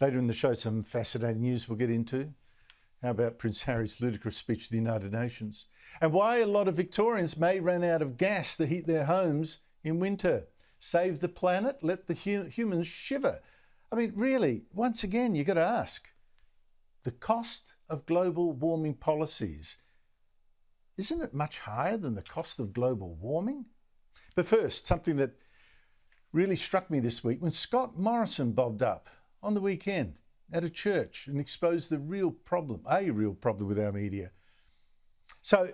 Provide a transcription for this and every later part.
Later in the show, some fascinating news we'll get into. How about Prince Harry's ludicrous speech to the United Nations? And why a lot of Victorians may run out of gas to heat their homes in winter. Save the planet, let the humans shiver. I mean, really, once again, you've got to ask, the cost of global warming policies, isn't it much higher than the cost of global warming? But first, something that really struck me this week when Scott Morrison bobbed up on the weekend at a church and exposed a real problem with our media. So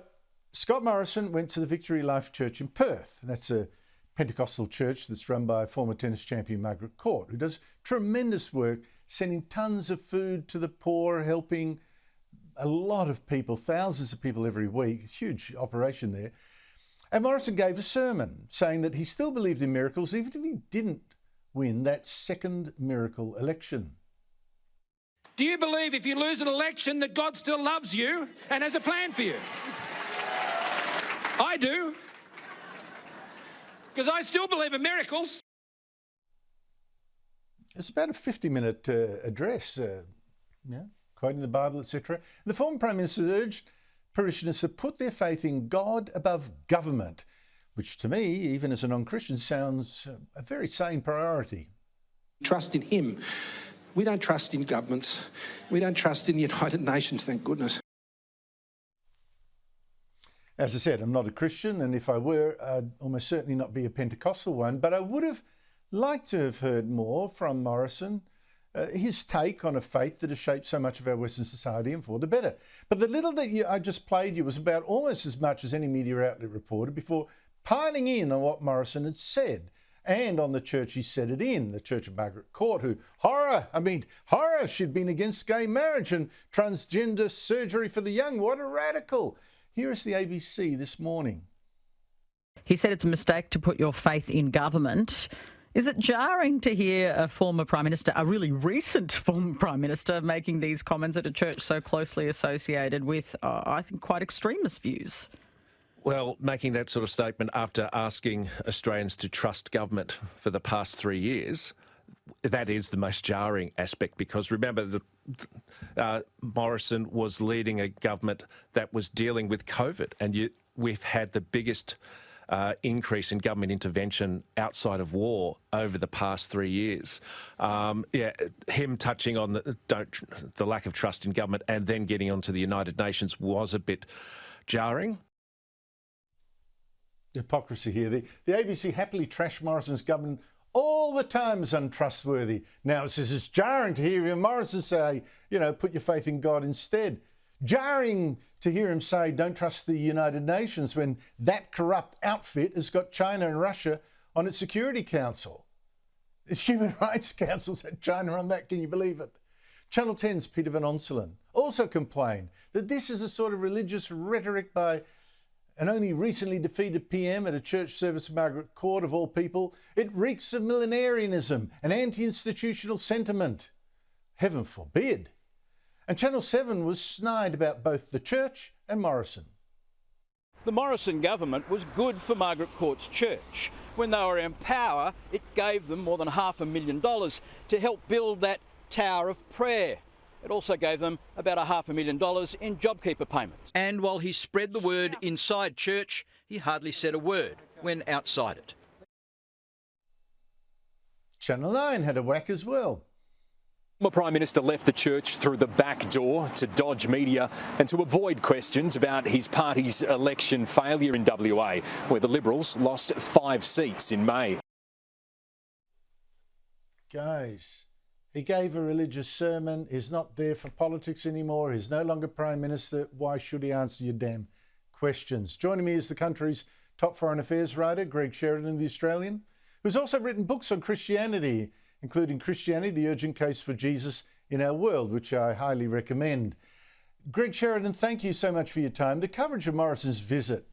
Scott Morrison went to the Victory Life Church in Perth. That's a Pentecostal church that's run by former tennis champion Margaret Court, who does tremendous work sending tons of food to the poor, helping a lot of people, thousands of people every week. Huge operation there. And Morrison gave a sermon saying that he still believed in miracles even if he didn't win that second miracle election. Do you believe if you lose an election that God still loves you and has a plan for you? I do. Because I still believe in miracles. It's about a 50-minute address, quoting the Bible, etc. The former Prime Minister urged parishioners to put their faith in God above government, which to me, even as a non-Christian, sounds a very sane priority. Trust in Him. We don't trust in governments. We don't trust in the United Nations, thank goodness. As I said, I'm not a Christian, and if I were, I'd almost certainly not be a Pentecostal one, but I would have liked to have heard more from Morrison, his take on a faith that has shaped so much of our Western society and for the better. But the little that I just played you was about almost as much as any media outlet reported before piling in on what Morrison had said and on the church he said it in, the Church of Margaret Court, who, horror, she'd been against gay marriage and transgender surgery for the young. What a radical. Here is the ABC this morning. He said it's a mistake to put your faith in government. Is it jarring to hear a former Prime Minister, a really recent former Prime Minister, making these comments at a church so closely associated with, I think, quite extremist views? Well, making that sort of statement after asking Australians to trust government for the past 3 years, that is the most jarring aspect, because remember that Morrison was leading a government that was dealing with COVID, and we've had the biggest increase in government intervention outside of war over the past 3 years. Him touching on the lack of trust in government and then getting onto the United Nations was a bit jarring. Hypocrisy here. The ABC happily trashed Morrison's government all the time as untrustworthy. Now it says it's jarring to hear Morrison say, put your faith in God instead. Jarring to hear him say, don't trust the United Nations, when that corrupt outfit has got China and Russia on its Security Council. Its Human Rights Council's had China on that, can you believe it? Channel 10's Peter Van Onselen also complained that this is a sort of religious rhetoric by an only recently defeated PM at a church service of Margaret Court, of all people. It reeks of millenarianism and anti-institutional sentiment. Heaven forbid. And Channel 7 was snide about both the church and Morrison. The Morrison government was good for Margaret Court's church. When they were in power, it gave them more than $500,000 to help build that Tower of Prayer. It also gave them about $500,000 in JobKeeper payments. And while he spread the word inside church, he hardly said a word when outside it. Channel 9 had a whack as well. The Prime Minister left the church through the back door to dodge media and to avoid questions about his party's election failure in WA, where the Liberals lost 5 seats in May. Guys, he gave a religious sermon. He's not there for politics anymore. He's no longer Prime Minister. Why should he answer your damn questions? Joining me is the country's top foreign affairs writer, Greg Sheridan of The Australian, who's also written books on Christianity, including Christianity, the Urgent Case for Jesus in Our World, which I highly recommend. Greg Sheridan, thank you so much for your time. The coverage of Morrison's visit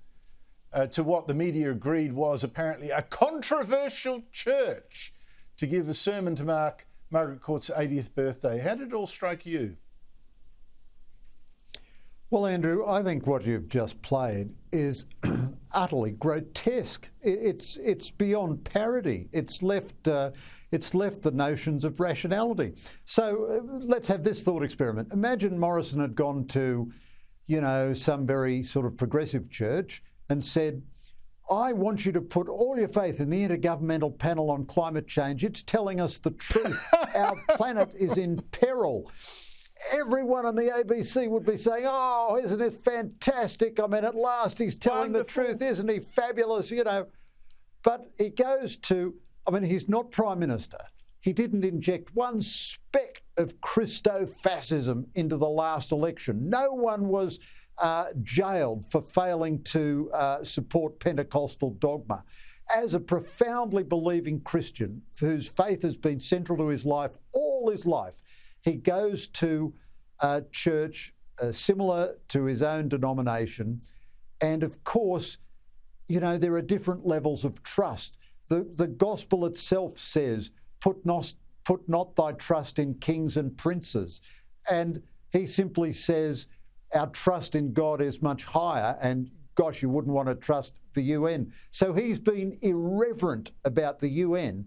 to what the media agreed was apparently a controversial church to give a sermon to mark Margaret Court's 80th birthday. How did it all strike you? Well, Andrew, I think what you've just played is utterly grotesque. It's beyond parody. It's left It's left the notions of rationality. So let's have this thought experiment. Imagine Morrison had gone to, you know, some very sort of progressive church and said, I want you to put all your faith in the Intergovernmental Panel on Climate Change. It's telling us the truth. Our planet is in peril. Everyone on the ABC would be saying, oh, isn't it fantastic? I mean, at last he's telling the truth. Isn't he fabulous? You know, but he goes to, I mean, he's not Prime Minister. He didn't inject one speck of Christo-fascism into the last election. No one was jailed for failing to support Pentecostal dogma. As a profoundly believing Christian whose faith has been central to his life all his life, he goes to a church similar to his own denomination. And of course, you know, there are different levels of trust. The gospel itself says, put not thy trust in kings and princes. And he simply says, our trust in God is much higher, and gosh, you wouldn't want to trust the UN. So he's been irreverent about the UN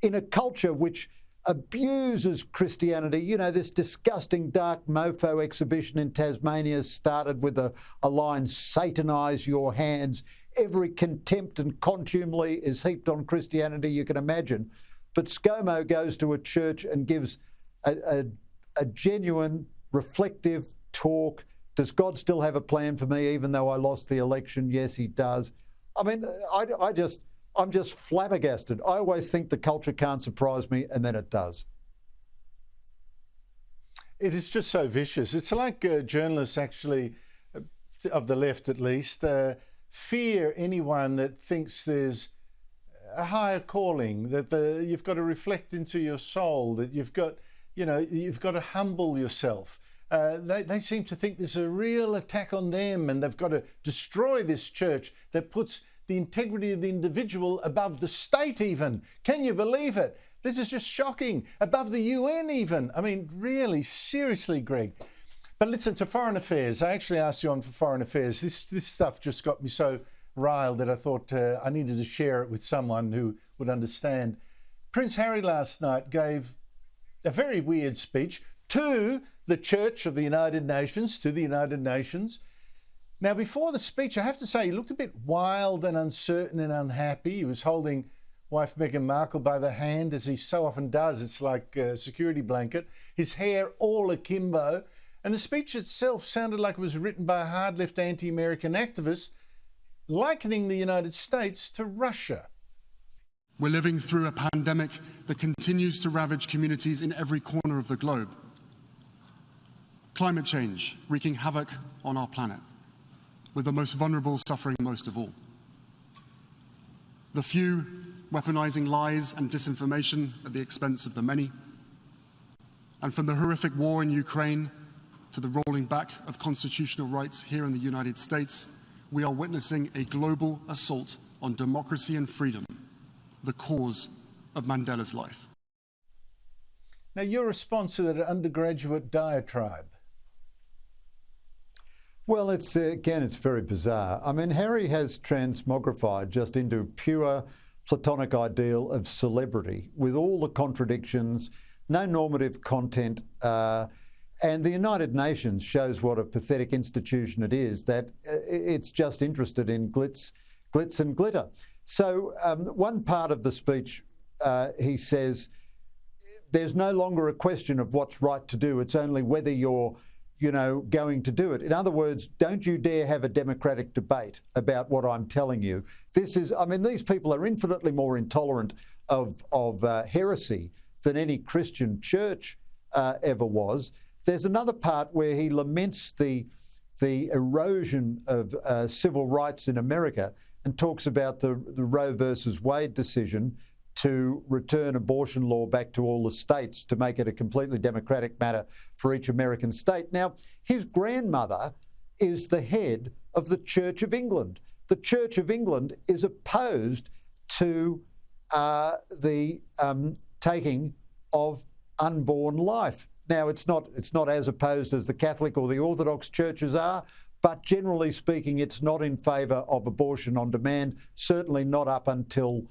in a culture which abuses Christianity. You know, this disgusting dark mofo exhibition in Tasmania started with a line, Satanise your hands. Every contempt and contumely is heaped on Christianity you can imagine. But ScoMo goes to a church and gives a genuine, reflective talk. Does God still have a plan for me even though I lost the election? Yes, he does. I mean, I'm just flabbergasted. I always think the culture can't surprise me, and then it does. It is just so vicious. It's like journalists actually, of the left at least, fear anyone that thinks there's a higher calling, that you've got to reflect into your soul, that you've got to humble yourself. They seem to think there's a real attack on them, and they've got to destroy this church that puts the integrity of the individual above the state even. Can you believe it? This is just shocking. Above the UN even. I mean, really, seriously, Greg. But listen, to foreign affairs. I actually asked you on for foreign affairs. This stuff just got me so riled that I thought I needed to share it with someone who would understand. Prince Harry last night gave a very weird speech to the Church of the United Nations, to the United Nations. Now, before the speech, I have to say, he looked a bit wild and uncertain and unhappy. He was holding wife Meghan Markle by the hand, as he so often does. It's like a security blanket. His hair all akimbo. And the speech itself sounded like it was written by a hard-left anti-American activist, likening the United States to Russia. We're living through a pandemic that continues to ravage communities in every corner of the globe. Climate change wreaking havoc on our planet, with the most vulnerable suffering most of all. The few weaponizing lies and disinformation at the expense of the many. And from the horrific war in Ukraine to the rolling back of constitutional rights here in the United States, we are witnessing a global assault on democracy and freedom, the cause of Mandela's life. Now, your response to that undergraduate diatribe? Well, it's very bizarre. I mean, Harry has transmogrified just into pure Platonic ideal of celebrity with all the contradictions, no normative content, and the United Nations shows what a pathetic institution it is, that it's just interested in glitz and glitter. So one part of the speech, he says, there's no longer a question of what's right to do. It's only whether you're going to do it. In other words, don't you dare have a democratic debate about what I'm telling you. These people are infinitely more intolerant of heresy than any Christian church ever was. There's another part where he laments the erosion of civil rights in America and talks about the Roe versus Wade decision to return abortion law back to all the states to make it a completely democratic matter for each American state. Now, his grandmother is the head of the Church of England. The Church of England is opposed to the taking of unborn life. Now, it's not as opposed as the Catholic or the Orthodox churches are, but generally speaking, it's not in favour of abortion on demand, certainly not up until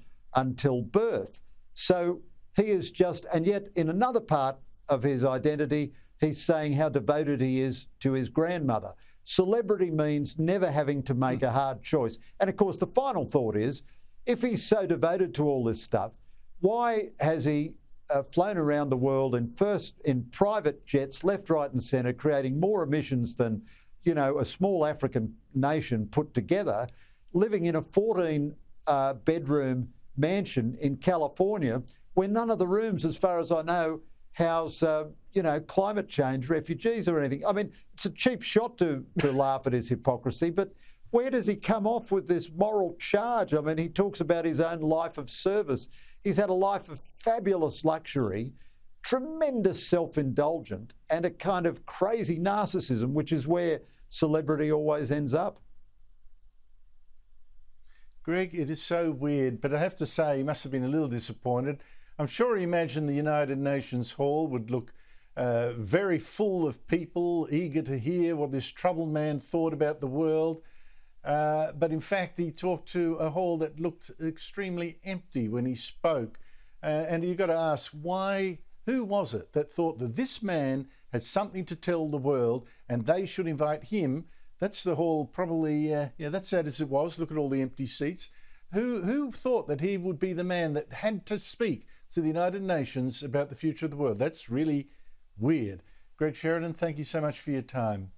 birth. So he is just, and yet in another part of his identity, he's saying how devoted he is to his grandmother. Celebrity means never having to make a hard choice. And of course, the final thought is, if he's so devoted to all this stuff, why has he flown around the world in private jets, left, right and centre, creating more emissions than, you know, a small African nation put together, living in a 14-bedroom mansion in California, where none of the rooms, as far as I know, house, you know, climate change refugees or anything. I mean, it's a cheap shot to laugh at his hypocrisy, but where does he come off with this moral charge? I mean, he talks about his own life of service. He's had a life of fabulous luxury, tremendous self-indulgence, and a kind of crazy narcissism, which is where celebrity always ends up. Greg, it is so weird, but I have to say he must have been a little disappointed. I'm sure he imagined the United Nations Hall would look very full of people eager to hear what this troubled man thought about the world. But in fact, he talked to a hall that looked extremely empty when he spoke. And you've got to ask, why? Who was it that thought that this man had something to tell the world and they should invite him? That's the hall, probably, that's sad as it was. Look at all the empty seats. Who thought that he would be the man that had to speak to the United Nations about the future of the world? That's really weird. Greg Sheridan, thank you so much for your time.